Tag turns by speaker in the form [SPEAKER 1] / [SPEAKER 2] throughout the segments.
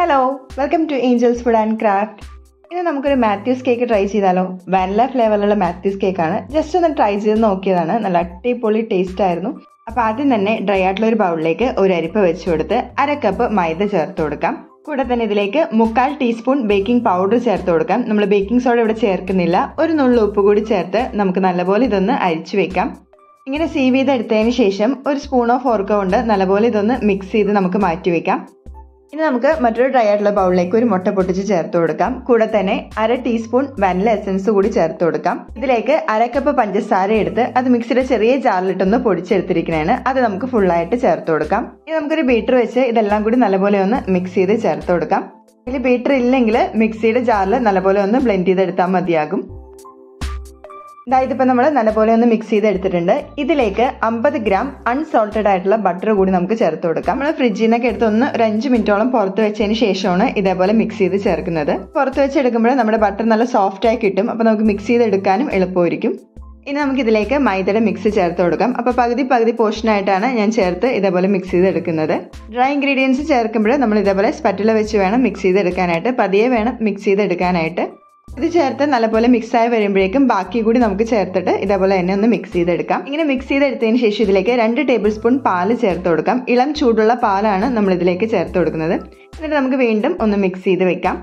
[SPEAKER 1] Hello, welcome to Angels Food and Craft. ഇനി നമുക്കൊരു Mathews cake try ചെയ്താലോ? Vanilla ഫ്ലേവറിലുള്ള മാത്യൂസ് കേക്കാണ്. ജസ്റ്റ് ഒന്ന് ട്രൈ ചെയ്ത് നോക്കിയതാണ്. നല്ല അടിപൊളി ടേസ്റ്റ് ആയിരുന്നു. അപ്പോൾ ആദ്യം തന്നെ ഡ്രൈ ആയിട്ടുള്ള ഒരു ബൗളിലേക്ക് ഒരു അരിപ്പ വെച്ച് കൊടുത്ത് 1/2 കപ്പ് മൈദ ചേർത്ത് കൊടുക്കാം. കൂടെ തന്നെ ഇതിലേക്ക് 1/4 ടീസ്പൂൺ ബേക്കിംഗ് പൗഡർ ചേർത്ത് കൊടുക്കാം. നമ്മൾ ബേക്കിംഗ് സോഡ ഇവിടെ ചേർക്കുന്നില്ല. ഒരു നുള്ളു ഉപ്പ് കൂടി ചേർത്ത് നമുക്ക് നല്ലപോലെ ഇതൊന്ന് അരിച്ചു വെക്കാം. ഇങ്ങനെ സീവ് ചെയ്തെടുത്തതിന് ശേഷം ഒരു സ്പൂണോ ഫോർക്കോ കൊണ്ട് നല്ലപോലെ ഇതൊന്ന് മിക്സ് ചെയ്ത് നമുക്ക് മാറ്റി വെക്കാം. ഇനി നമുക്ക് മറ്റൊരു ഡ്രൈ ആയിട്ടുള്ള ബൗളിലേക്ക് ഒരു മുട്ട പൊട്ടിച്ച് ചേർത്ത് കൊടുക്കാം. കൂടെ തന്നെ 1/2 ടീസ്പൂൺ വാനില എസൻസ് കൂടി ചേർത്ത് കൊടുക്കാം. ഇതിലേക്ക് 1/2 കപ്പ് പഞ്ചസാര എടുത്ത് അത് മിക്സിയുടെ ചെറിയ ജാറിലിട്ടൊന്ന് പൊടിച്ചെടുത്തിരിക്കുന്നതാണ്. അത് നമുക്ക് ഫുള്ളായിട്ട് ചേർത്ത് കൊടുക്കാം. ഇനി നമുക്കൊരു ബീറ്റർ വെച്ച് ഇതെല്ലാം കൂടി നല്ലപോലെ ഒന്ന് മിക്സ് ചെയ്ത് ചേർത്ത് കൊടുക്കാം. ഇതിൽ ബീറ്റർ ഇല്ലെങ്കിൽ മിക്സിയുടെ ജാറിൽ നല്ലപോലെ ഒന്ന് ബ്ലെൻഡ് ചെയ്തെടുത്താൽ മതിയാകും. ഇതിപ്പോൾ നമ്മൾ നല്ലപോലെ ഒന്ന് മിക്സ് ചെയ്തെടുത്തിട്ടുണ്ട്. ഇതിലേക്ക് 50 ഗ്രാം അൺസോൾട്ടഡ് ആയിട്ടുള്ള ബട്ടർ കൂടി നമുക്ക് ചേർത്ത് കൊടുക്കാം. നമ്മൾ ഫ്രിഡ്ജിൽ നിന്നൊക്കെ എടുത്ത് ഒരു 5 മിനിറ്റോളം പുറത്ത് വെച്ചതിന് ശേഷമാണ് ഇതേപോലെ മിക്സ് ചെയ്ത് ചേർക്കുന്നത്. പുറത്ത് വെച്ചെടുക്കുമ്പോൾ നമ്മുടെ ബട്ടർ നല്ല സോഫ്റ്റ് ആയി കിട്ടും. അപ്പോൾ നമുക്ക് മിക്സ് ചെയ്തെടുക്കാനും എളുപ്പമായിരിക്കും. ഇനി നമുക്ക് ഇതിലേക്ക് മൈദയുടെ മിക്സ് ചേർത്ത് കൊടുക്കാം. അപ്പോൾ പകുതി പോർഷനായിട്ടാണ് ഞാൻ ചേർത്ത് ഇതേപോലെ മിക്സ് ചെയ്തെടുക്കുന്നത്. ഡ്രൈ ഇൻഗ്രീഡിയൻസ് ചേർക്കുമ്പോൾ നമ്മൾ ഇതേപോലെ സ്പാറ്റുല വെച്ച് വേണം മിക്സ് ചെയ്തെടുക്കാനായിട്ട്. പതിയെ വേണം മിക്സ് ചെയ്തെടുക്കാനായിട്ട്. ഇത് ചേർത്ത് നല്ലപോലെ മിക്സ് ആയി വരുമ്പോഴേക്കും ബാക്കി കൂടി നമുക്ക് ചേർത്തിട്ട് ഇതേപോലെ തന്നെ ഒന്ന് മിക്സ് ചെയ്തെടുക്കാം. ഇങ്ങനെ മിക്സ് ചെയ്തെടുത്തതിന് ശേഷം ഇതിലേക്ക് 2 ടേബിൾ സ്പൂൺ പാല് ചേർത്ത് കൊടുക്കാം. ഇളം ചൂടുള്ള പാലാണ് നമ്മൾ ഇതിലേക്ക് ചേർത്ത് കൊടുക്കുന്നത്. എന്നിട്ട് നമുക്ക് വീണ്ടും ഒന്ന് മിക്സ് ചെയ്ത് വെക്കാം.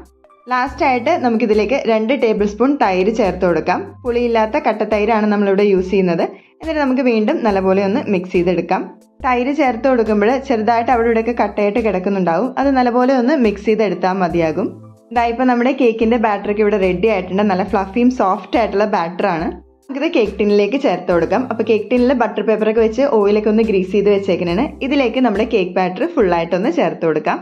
[SPEAKER 1] ലാസ്റ്റ് ആയിട്ട് നമുക്കിതിലേക്ക് 2 ടേബിൾ സ്പൂൺ തൈര് ചേർത്ത് കൊടുക്കാം. പുളിയില്ലാത്ത കട്ടത്തൈരാണ് നമ്മളിവിടെ യൂസ് ചെയ്യുന്നത്. എന്നിട്ട് നമുക്ക് വീണ്ടും നല്ലപോലെ ഒന്ന് മിക്സ് ചെയ്തെടുക്കാം. തൈര് ചേർത്ത് കൊടുക്കുമ്പോൾ ചെറുതായിട്ട് അവിടെ ഇവിടെയൊക്കെ കട്ടയായിട്ട് കിടക്കുന്നുണ്ടാവും. അത് നല്ലപോലെ ഒന്ന് മിക്സ് ചെയ്തെടുത്താൽ മതിയാകും. ഇതായിപ്പോൾ നമ്മുടെ കേക്കിന്റെ ബാറ്ററൊക്കെ ഇവിടെ റെഡി ആയിട്ടുണ്ട്. നല്ല ഫ്ലഫിയും സോഫ്റ്റ് ആയിട്ടുള്ള ബാറ്ററാണ്. നമുക്കിത് കേക്ക് ടിന്നിലേക്ക് ചേർത്ത് കൊടുക്കാം. അപ്പോൾ കേക്ക് ടിന്നിൽ ബട്ടർ പേപ്പറൊക്കെ വെച്ച് ഓയിലൊക്കെ ഒന്ന് ഗ്രീസ് ചെയ്ത് വെച്ചേക്കുന്നതാണ്. ഇതിലേക്ക് നമ്മുടെ കേക്ക് ബാറ്റർ ഫുള്ളായിട്ടൊന്ന് ചേർത്ത് കൊടുക്കാം.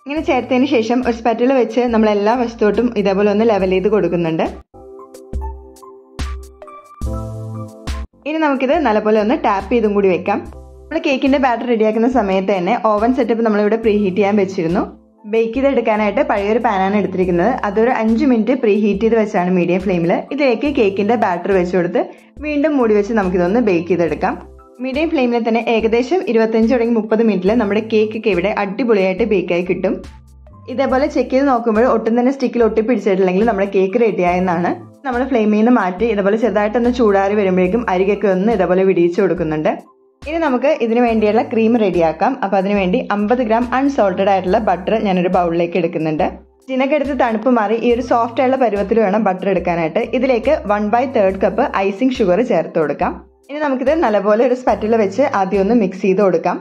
[SPEAKER 1] ഇങ്ങനെ ചേർത്തതിന് ശേഷം ഒരു സ്പാറ്റുല വെച്ച് നമ്മൾ എല്ലാ വശത്തോട്ടും ഇതേപോലെ ഒന്ന് ലെവൽ ചെയ്ത് കൊടുക്കുന്നുണ്ട്. ഇനി നമുക്കിത് നല്ലപോലെ ഒന്ന് ടാപ്പ് ചെയ്തും കൂടി വെക്കാം. നമ്മൾ കേക്കിന്റെ ബാറ്റർ റെഡിയാക്കുന്ന സമയത്ത് തന്നെ ഓവൻ സെറ്റപ്പ് നമ്മളിവിടെ പ്രീ ഹീറ്റ് ചെയ്യാൻ വെച്ചിരുന്നു. ബേക്ക് ചെയ്തെടുക്കാനായിട്ട് പഴയൊരു പാനാണ് എടുത്തിരിക്കുന്നത്. അതൊരു 5 മിനിറ്റ് പ്രീ ഹീറ്റ് ചെയ്ത് വെച്ചാണ് മീഡിയം ഫ്ലെയിമിൽ. ഇതിലേക്ക് കേക്കിന്റെ ബാറ്റർ വെച്ച് കൊടുത്ത് വീണ്ടും മൂടി വെച്ച് നമുക്കിതൊന്ന് ബേക്ക് ചെയ്തെടുക്കാം. മീഡിയം ഫ്ലെയിമിൽ തന്നെ ഏകദേശം 25 തുടങ്ങി 30 മിനിറ്റിൽ നമ്മുടെ കേക്കൊക്കെ ഇവിടെ അടിപൊളിയായിട്ട് ബേക്കായി കിട്ടും. ഇതേപോലെ ചെക്ക് ചെയ്ത് നോക്കുമ്പോൾ ഒട്ടും തന്നെ സ്റ്റിക്കിൽ ഒട്ടിപ്പിടിച്ചിട്ടില്ലെങ്കിൽ നമ്മുടെ കേക്ക് റെഡിയായെന്നാണ്. നമ്മൾ ഫ്ലെയിമിൽ നിന്ന് മാറ്റി ഇതേപോലെ ചെറുതായിട്ടൊന്ന് ചൂടാറി വരുമ്പോഴേക്കും അരികൊക്കെ ഒന്ന് ഇതേപോലെ വിടിയിച്ച് കൊടുക്കുന്നുണ്ട്. ഇനി നമുക്ക് ഇതിന് വേണ്ടിയുള്ള ക്രീം റെഡിയാക്കാം. അപ്പോൾ അതിനുവേണ്ടി 50 ഗ്രാം അൺസോൾട്ടഡ് ആയിട്ടുള്ള ബട്ടർ ഞാനൊരു ബൗളിലേക്ക് എടുക്കുന്നുണ്ട്. ഇതിനൊക്കെ എടുത്ത് തണുപ്പ് മാറി ഈ ഒരു സോഫ്റ്റ് ആയിട്ടുള്ള പരുവത്തിൽ വേണം ബട്ടർ എടുക്കാനായിട്ട്. ഇതിലേക്ക് 1/3 കപ്പ് ഐസിങ് ഷുഗർ ചേർത്ത് കൊടുക്കാം. ഇനി നമുക്കിത് നല്ലപോലെ ഒരു സ്പാറ്റുല വെച്ച് ആദ്യം ഒന്ന് മിക്സ് ചെയ്ത് കൊടുക്കാം.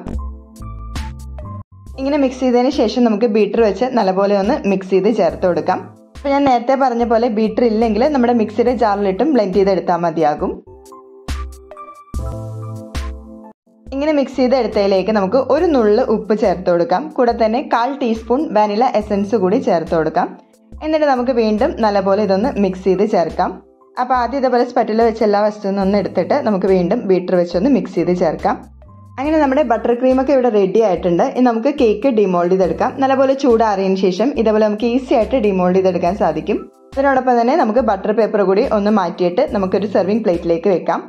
[SPEAKER 1] ഇങ്ങനെ മിക്സ് ചെയ്തതിന് ശേഷം നമുക്ക് ബീറ്റർ വെച്ച് നല്ലപോലെ ഒന്ന് മിക്സ് ചെയ്ത് ചേർത്ത് കൊടുക്കാം. അപ്പോൾ ഞാൻ നേരത്തെ പറഞ്ഞ പോലെ ബീറ്റർ ഇല്ലെങ്കിൽ നമ്മുടെ മിക്സിയുടെ ജാറിലിട്ടും ബ്ലെൻഡ് ചെയ്തെടുത്താൽ മതിയാകും. ഇങ്ങനെ മിക്സ് ചെയ്തെടുത്തതിലേക്ക് നമുക്ക് ഒരു നുള്ള് ഉപ്പ് ചേർത്ത് കൊടുക്കാം. കൂടെ തന്നെ 1/4 ടീസ്പൂൺ വാനില എസൻസ് കൂടി ചേർത്ത് കൊടുക്കാം. എന്നിട്ട് നമുക്ക് വീണ്ടും നല്ലപോലെ ഇതൊന്ന് മിക്സ് ചെയ്ത് ചേർക്കാം. അപ്പോൾ ആദ്യം ഇതേപോലെ സ്പാറ്റുല വെച്ച് എല്ലാ വസ്തുവും ഒന്ന് എടുത്തിട്ട് നമുക്ക് വീണ്ടും ബീറ്റർ വെച്ചൊന്ന് മിക്സ് ചെയ്ത് ചേർക്കാം. അങ്ങനെ നമ്മുടെ ബട്ടർ ക്രീമൊക്കെ ഇവിടെ റെഡി ആയിട്ടുണ്ട്. ഇനി നമുക്ക് കേക്ക് ഡിമോൾഡ് ചെയ്തെടുക്കാം. നല്ലപോലെ ചൂടാറിയതിന് ശേഷം ഇതേപോലെ നമുക്ക് ഈസി ആയിട്ട് ഡിമോൾഡ് ചെയ്തെടുക്കാൻ സാധിക്കും. അതിനോടൊപ്പം തന്നെ നമുക്ക് ബട്ടർ പേപ്പർ കൂടി ഒന്ന് മാറ്റിയിട്ട് നമുക്കൊരു സെർവിങ് പ്ലേറ്റിലേക്ക് വെക്കാം.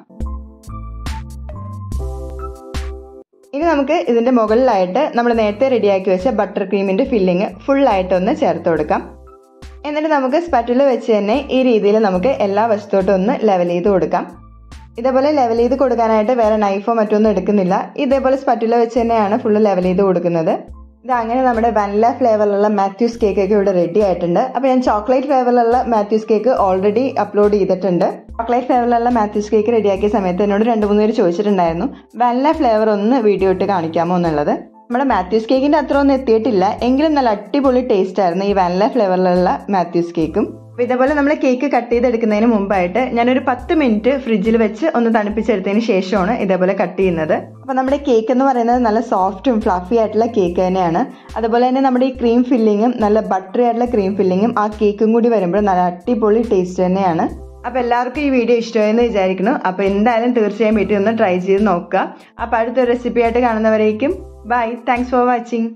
[SPEAKER 1] ഇനി നമുക്ക് ഇതിന്റെ മുകളിലായിട്ട് നമ്മൾ നേരത്തെ റെഡിയാക്കി വെച്ച ബട്ടർ ക്രീമിന്റെ ഫില്ലിങ് ഫുള്ളായിട്ടൊന്ന് ചേർത്ത് കൊടുക്കാം. എന്നിട്ട് നമുക്ക് സ്പാറ്റുല വെച്ച് തന്നെ ഈ രീതിയിൽ നമുക്ക് എല്ലാ വശത്തോട്ടും ഒന്ന് ലെവൽ ചെയ്ത് കൊടുക്കാം. ഇതേപോലെ ലെവൽ ചെയ്ത് കൊടുക്കാനായിട്ട് വേറെ നൈഫോ മറ്റൊന്നും എടുക്കുന്നില്ല. ഇതേപോലെ സ്പാറ്റുല വെച്ച് തന്നെയാണ് ഫുള്ള് ലെവൽ ചെയ്ത് കൊടുക്കുന്നത്. ഇത് അങ്ങനെ നമ്മുടെ വാനില ഫ്ലേവറിലുള്ള മാത്യൂസ് കേക്ക് ഒക്കെ ഇവിടെ റെഡി ആയിട്ടുണ്ട്. അപ്പോൾ ഞാൻ ചോക്ലേറ്റ് ഫ്ലേവറിലുള്ള മാത്യൂസ് കേക്ക് ഓൾറെഡി അപ്ലോഡ് ചെയ്തിട്ടുണ്ട്. ചോക്ലേറ്റ് ഫ്ലേവറിലുള്ള മാത്യൂസ് കേക്ക് റെഡിയാക്കിയ സമയത്ത് എന്നോട് 2-3 പേര് ചോദിച്ചിട്ടുണ്ടായിരുന്നു വാനില ഫ്ലേവർ ഒന്ന് വീഡിയോ ഇട്ട് കാണിക്കാമോ എന്നുള്ളത്. നമ്മുടെ മാത്യൂസ് കേക്കിന്റെ അത്ര ഒന്നും എത്തിയിട്ടില്ല, എങ്കിലും നല്ല അടിപൊളി ടേസ്റ്റ് ആയിരുന്നു ഈ വാനില ഫ്ലേവറിലുള്ള മാത്യൂസ് കേക്കും. അപ്പോൾ ഇതേപോലെ നമ്മൾ കേക്ക് കട്ട് ചെയ്തെടുക്കുന്നതിന് മുമ്പായിട്ട് ഞാനൊരു 10 മിനിറ്റ് ഫ്രിഡ്ജിൽ വെച്ച് ഒന്ന് തണുപ്പിച്ചെടുത്തതിന് ശേഷമാണ് ഇതേപോലെ കട്ട് ചെയ്യുന്നത്. അപ്പോൾ നമ്മുടെ കേക്ക് എന്ന് പറയുന്നത് നല്ല സോഫ്റ്റും ഫ്ലഫി ആയിട്ടുള്ള കേക്ക് തന്നെയാണ്. അതുപോലെ തന്നെ നമ്മുടെ ഈ ക്രീം ഫില്ലിങ്ങും നല്ല ബട്ടറി ആയിട്ടുള്ള ക്രീം ഫില്ലിങ്ങും ആ കേക്കും കൂടി വരുമ്പോൾ നല്ല അടിപൊളി ടേസ്റ്റ് തന്നെയാണ്. അപ്പോൾ എല്ലാവർക്കും ഈ വീഡിയോ ഇഷ്ടമായെന്ന് വിചാരിക്കുന്നു. അപ്പോൾ എന്തായാലും തീർച്ചയായും വീട്ടിൽ ഒന്ന് ട്രൈ ചെയ്ത് നോക്കുക. അപ്പോൾ അടുത്തൊരു റെസിപ്പി ആയിട്ട് കാണുന്നവരേക്കും ബൈ. Thanks for watching.